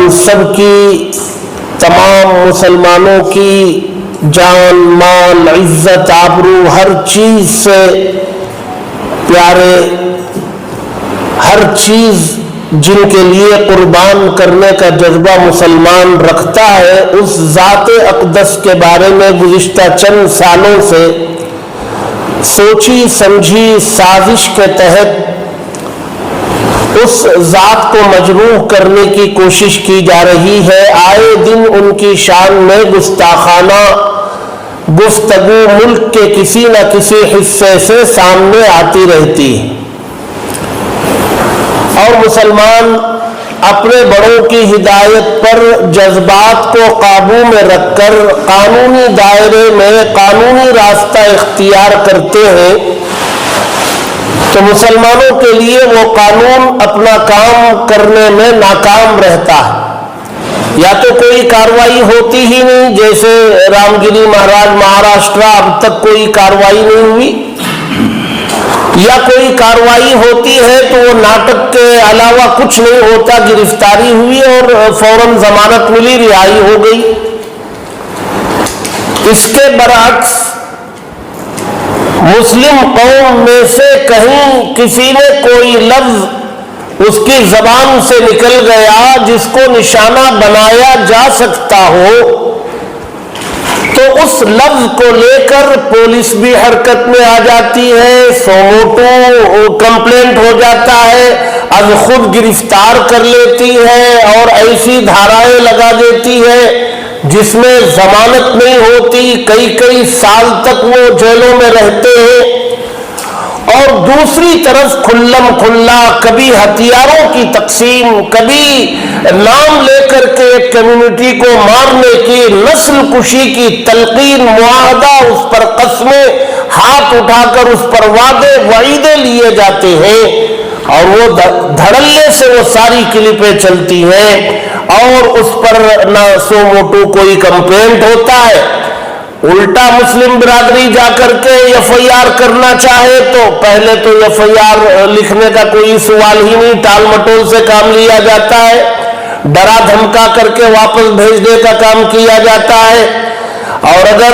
ہم سب کی، تمام مسلمانوں کی جان مال عزت آبرو ہر چیز سے پیارے، ہر چیز جن کے لیے قربان کرنے کا جذبہ مسلمان رکھتا ہے، اس ذات اقدس کے بارے میں گزشتہ چند سالوں سے سوچی سمجھی سازش کے تحت اس ذات کو مجروح کرنے کی کوشش کی جا رہی ہے۔ آئے دن ان کی شان میں گستاخانہ گفتگو ملک کے کسی نہ کسی حصے سے سامنے آتی رہتی ہے، اور مسلمان اپنے بڑوں کی ہدایت پر جذبات کو قابو میں رکھ کر قانونی دائرے میں قانونی راستہ اختیار کرتے ہیں، تو مسلمانوں کے لیے وہ قانون اپنا کام کرنے میں ناکام رہتا ہے۔ یا تو کوئی کارروائی ہوتی ہی نہیں، جیسے رام گری مہاراج مہاراشٹرا اب تک کوئی کارروائی نہیں ہوئی، یا کوئی کارروائی ہوتی ہے تو وہ ناٹک کے علاوہ کچھ نہیں ہوتا، گرفتاری ہوئی اور فوراً ضمانت ملی، رہائی ہو گئی۔ اس کے برعکس مسلم قوم میں سے کہیں کسی نے کوئی لفظ اس کی زبان سے نکل گیا جس کو نشانہ بنایا جا سکتا ہو، تو اس لفظ کو لے کر پولیس بھی حرکت میں آ جاتی ہے، سوموٹو کمپلینٹ ہو جاتا ہے، از خود گرفتار کر لیتی ہے اور ایسی دھارائیں لگا دیتی ہے جس میں ضمانت نہیں ہوتی، کئی سال تک وہ جیلوں میں رہتے ہیں۔ اور دوسری طرف کھلم کھلا کبھی ہتھیاروں کی تقسیم، کبھی نام لے کر کے ایک کمیونٹی کو مارنے کی، نسل کشی کی تلقین، معاہدہ، اس پر قسمیں ہاتھ اٹھا کر اس پر وعدے وعیدے لیے جاتے ہیں، اور وہ دھڑلے سے وہ ساری کلپیں چلتی ہیں، اور اس پر نہ سو موٹو کوئی کمپلینٹ ہوتا ہے۔ الٹا مسلم برادری جا کر کے ایف آئی آر کرنا چاہے تو پہلے تو ایف آئی آر لکھنے کا کوئی سوال ہی نہیں، ٹال مٹول سے کام لیا جاتا ہے، ڈرا دھمکا کر کے واپس بھیجنے کا کام کیا جاتا ہے۔ اور اگر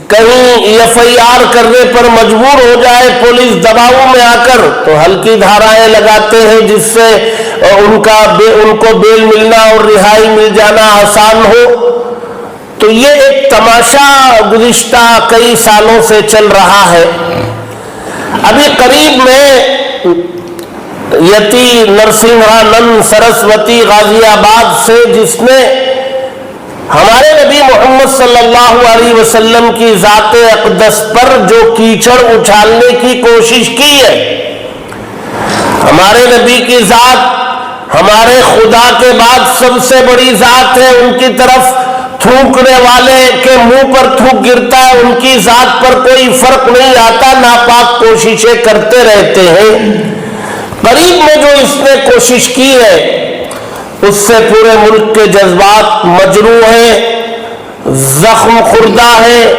کہیں ایف آئی آر کرنے پر مجبور ہو جائے پولیس دباؤ میں آ کر، تو ہلکی دھارائیں لگاتے ہیں جس سے ان کو بیل ملنا اور رہائی مل جانا آسان ہو۔ تو یہ ایک تماشا گزشتہ کئی سالوں سے چل رہا ہے۔ ابھی قریب میں یتی نرسنہانند سرسوتی غازی آباد سے، جس نے ہمارے نبی محمد صلی اللہ علیہ وسلم کی ذات اقدس پر جو کیچڑ اچھالنے کی کوشش کی ہے، ہمارے نبی کی ذات ہمارے خدا کے بعد سب سے بڑی ذات ہے، ان کی طرف تھوکنے والے کے منہ پر تھوک گرتا ہے، ان کی ذات پر کوئی فرق نہیں آتا، ناپاک کوششیں کرتے رہتے ہیں۔ قریب میں جو اس نے کوشش کی ہے اس سے پورے ملک کے جذبات مجروح ہیں، زخم خوردہ ہے،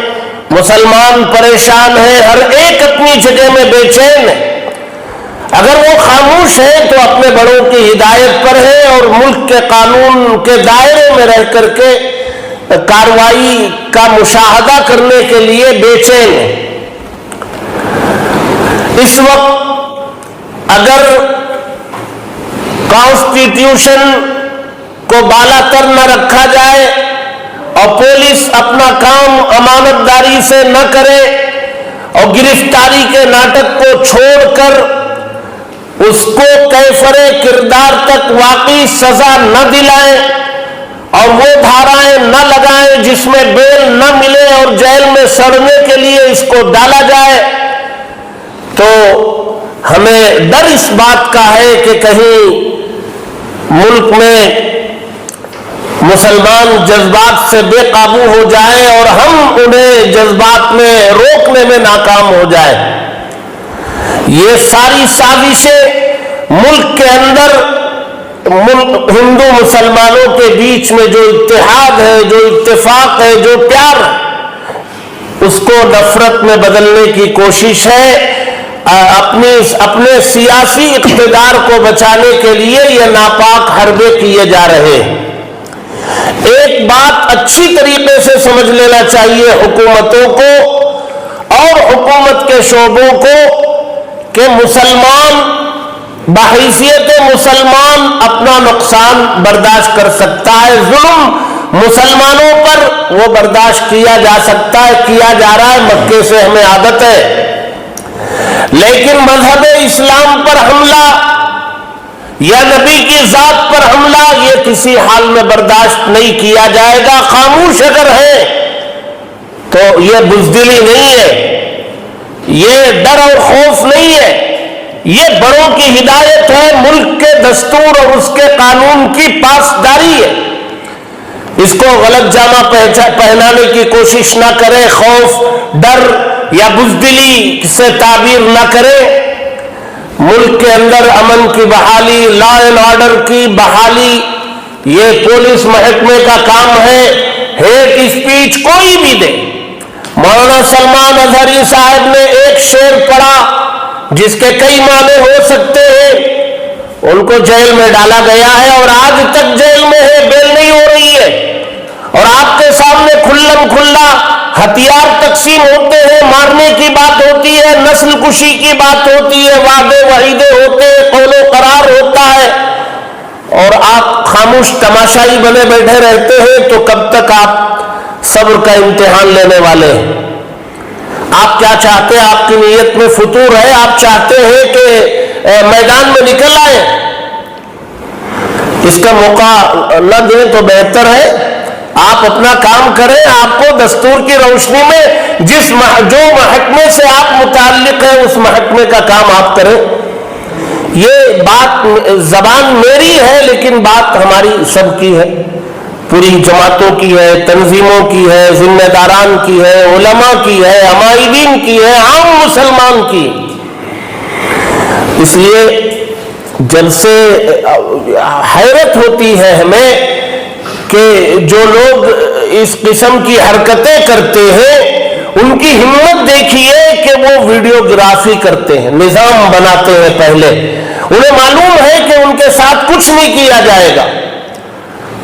مسلمان پریشان ہیں، ہر ایک اپنی جگہ میں بے چین ہے۔ اگر وہ خاموش ہیں تو اپنے بڑوں کی ہدایت پر ہے اور ملک کے قانون کے دائرے میں رہ کر کے کارروائی کا مشاہدہ کرنے کے لیے بے چین ہے۔ اس وقت اگر کانسٹیٹیوشن کو بالا تر نہ رکھا جائے اور پولیس اپنا کام امانت داری سے نہ کرے اور گرفتاری کے ناٹک کو چھوڑ کر اس کو کیفر کردار تک واقعی سزا نہ دلائیں اور وہ دھارائیں نہ لگائیں جس میں بیل نہ ملے اور جیل میں سڑنے کے لیے اس کو ڈالا جائے، تو ہمیں ڈر اس بات کا ہے کہ کہیں ملک میں مسلمان جذبات سے بے قابو ہو جائیں اور ہم انہیں جذبات میں روکنے میں ناکام ہو جائیں۔ یہ ساری سازشیں ملک کے اندر ہندو مسلمانوں کے بیچ میں جو اتحاد ہے، جو اتفاق ہے، جو پیار ہے، اس کو نفرت میں بدلنے کی کوشش ہے۔ اپنے سیاسی اقتدار کو بچانے کے لیے یہ ناپاک حربے کیے جا رہے ہیں۔ ایک بات اچھی طریقے سے سمجھ لینا چاہیے حکومتوں کو اور حکومت کے شعبوں کو کہ مسلمان بحیثیت مسلمان اپنا نقصان برداشت کر سکتا ہے، ظلم مسلمانوں پر وہ برداشت کیا جا سکتا ہے، کیا جا رہا ہے، مکے سے ہمیں عادت ہے، لیکن مذہب اسلام پر حملہ یا نبی کی ذات پر حملہ یہ کسی حال میں برداشت نہیں کیا جائے گا۔ خاموش اگر ہے تو یہ بزدلی نہیں ہے، یہ ڈر اور خوف نہیں ہے، یہ بڑوں کی ہدایت ہے، ملک کے دستور اور اس کے قانون کی پاسداری ہے۔ اس کو غلط جامہ پہنانے کی کوشش نہ کرے، خوف، ڈر یا بزدلی سے تعبیر نہ کرے۔ ملک کے اندر امن کی بحالی، لا اینڈ آرڈر کی بحالی یہ پولیس محکمے کا کام ہے۔ ہیٹ اسپیچ کوئی بھی دے، مولانا سلمان اظہری صاحب نے ایک شعر پڑھا جس کے کئی معنی ہو سکتے ہیں، ان کو جیل میں ڈالا گیا ہے اور آج تک جیل میں ہے، بیل نہیں ہو رہی ہے، اور آپ کے سامنے کھلم کھلا ہتھیار تقسیم ہوتے ہیں، مارنے کی بات ہوتی ہے، نسل کشی کی بات ہوتی ہے، وعدے وعیدے ہوتے ہیں، قول و قرار ہوتا ہے، اور آپ خاموش تماشائی بنے بیٹھے رہتے ہیں، تو کب تک آپ صبر کا امتحان لینے والے ہیں؟ آپ کیا چاہتے ہیں؟ آپ کی نیت میں فتور ہے، آپ چاہتے ہیں کہ میدان میں نکل آئے، اس کا موقع نہ دیں تو بہتر ہے۔ آپ اپنا کام کریں، آپ کو دستور کی روشنی میں جو محکمے سے آپ متعلق ہیں اس محکمے کا کام آپ کریں۔ یہ بات زبان میری ہے لیکن بات ہماری سب کی ہے، پوری جماعتوں کی ہے، تنظیموں کی ہے، ذمہ داران کی ہے، علماء کی ہے، عمائدین کی ہے، عام مسلمان کی۔ اس لیے جب سے حیرت ہوتی ہے ہمیں کہ جو لوگ اس قسم کی حرکتیں کرتے ہیں ان کی ہمت دیکھیے کہ وہ ویڈیوگرافی کرتے ہیں، نظام بناتے ہیں پہلے، انہیں معلوم ہے کہ ان کے ساتھ کچھ نہیں کیا جائے گا،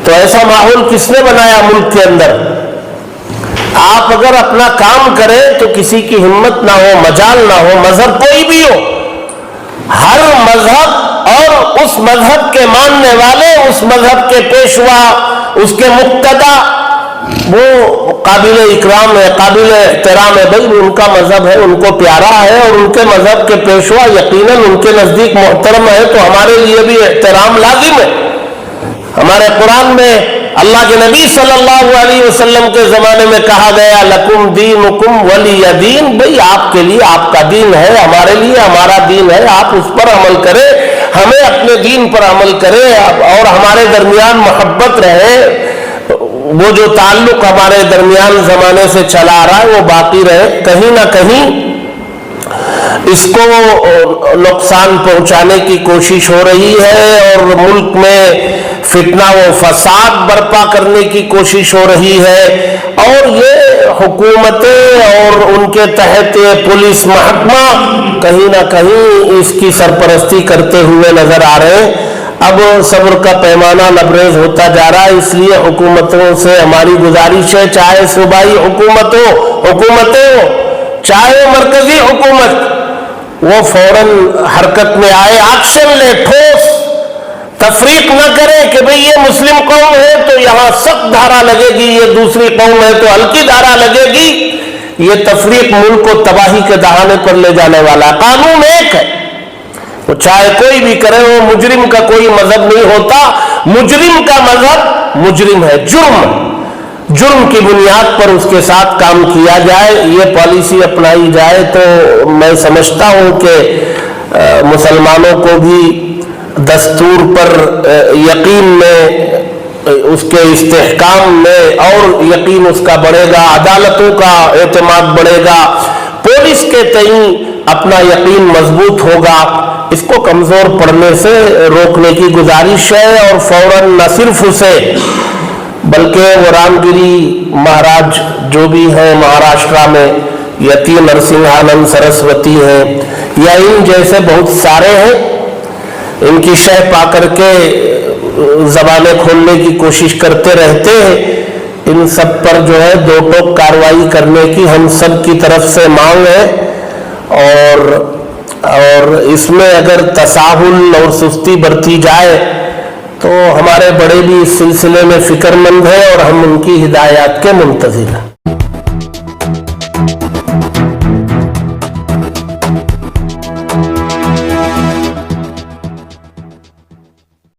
تو ایسا ماحول کس نے بنایا ملک کے اندر؟ آپ اگر اپنا کام کریں تو کسی کی ہمت نہ ہو، مجال نہ ہو، مذہب کوئی بھی ہو، ہر مذہب اور اس مذہب کے ماننے والے، اس مذہب کے پیشوا، اس کے مقتدا، وہ قابل اکرام ہے، قابل احترام ہے، بھائی ان کا مذہب ہے، ان کو پیارا ہے، اور ان کے مذہب کے پیشوا یقیناً ان کے نزدیک محترم ہے، تو ہمارے لیے بھی احترام لازم ہے۔ ہمارے قرآن میں اللہ کے نبی صلی اللہ علیہ وسلم کے زمانے میں کہا گیا لکم دینکم ولی دین، بھئی آپ کے لیے آپ کا دین ہے، ہمارے لیے ہمارا دین ہے، آپ اس پر عمل کریں، ہمیں اپنے دین پر عمل کریں، اور ہمارے درمیان محبت رہے، وہ جو تعلق ہمارے درمیان زمانے سے چلا آ رہا ہے وہ باقی رہے۔ کہیں نہ کہیں اس کو نقصان پہنچانے کی کوشش ہو رہی ہے، اور ملک میں فتنہ و فساد برپا کرنے کی کوشش ہو رہی ہے، اور یہ حکومتیں اور ان کے تحت پولیس محکمہ کہیں نہ کہیں اس کی سرپرستی کرتے ہوئے نظر آ رہے ہیں۔ اب صبر کا پیمانہ لبریز ہوتا جا رہا ہے، اس لیے حکومتوں سے ہماری گزارش ہے، چاہے صوبائی حکومتیں ہو، چاہے مرکزی حکومت، وہ فوراً حرکت میں آئے، ایکشن لے، ٹھوس تفریق نہ کرے کہ بھئی یہ مسلم قوم ہے تو یہاں سخت دھارا لگے گی، یہ دوسری قوم ہے تو ہلکی دھارا لگے گی۔ یہ تفریق ملک کو تباہی کے دہانے پر لے جانے والا۔ قانون ایک ہے، وہ چاہے کوئی بھی کرے، وہ مجرم کا کوئی مذہب نہیں ہوتا، مجرم کا مذہب مجرم ہے، جرم کی بنیاد پر اس کے ساتھ کام کیا جائے، یہ پالیسی اپنائی جائے تو میں سمجھتا ہوں کہ مسلمانوں کو بھی دستور پر یقین میں، اس کے استحکام میں اور یقین اس کا بڑھے گا، عدالتوں کا اعتماد بڑھے گا، پولیس کے تئیں اپنا یقین مضبوط ہوگا۔ اس کو کمزور پڑنے سے روکنے کی گزارش ہے، اور فوراً نہ صرف اسے بلکہ وہ رام گری مہاراج جو بھی ہیں مہاراشٹرا میں، یتی نرسنگھانند سرسوتی ہیں، یا ان جیسے بہت سارے ہیں، ان کی شہ پا کر کے زبانیں کھولنے کی کوشش کرتے رہتے ہیں، ان سب پر جو ہے دو ٹوک کارروائی کرنے کی ہم سب کی طرف سے مانگ ہے، اور اس میں اگر تساہل اور سستی برتی جائے تو ہمارے بڑے بھی اس سلسلے میں فکر مند ہیں اور ہم ان کی ہدایات کے منتظر ہیں۔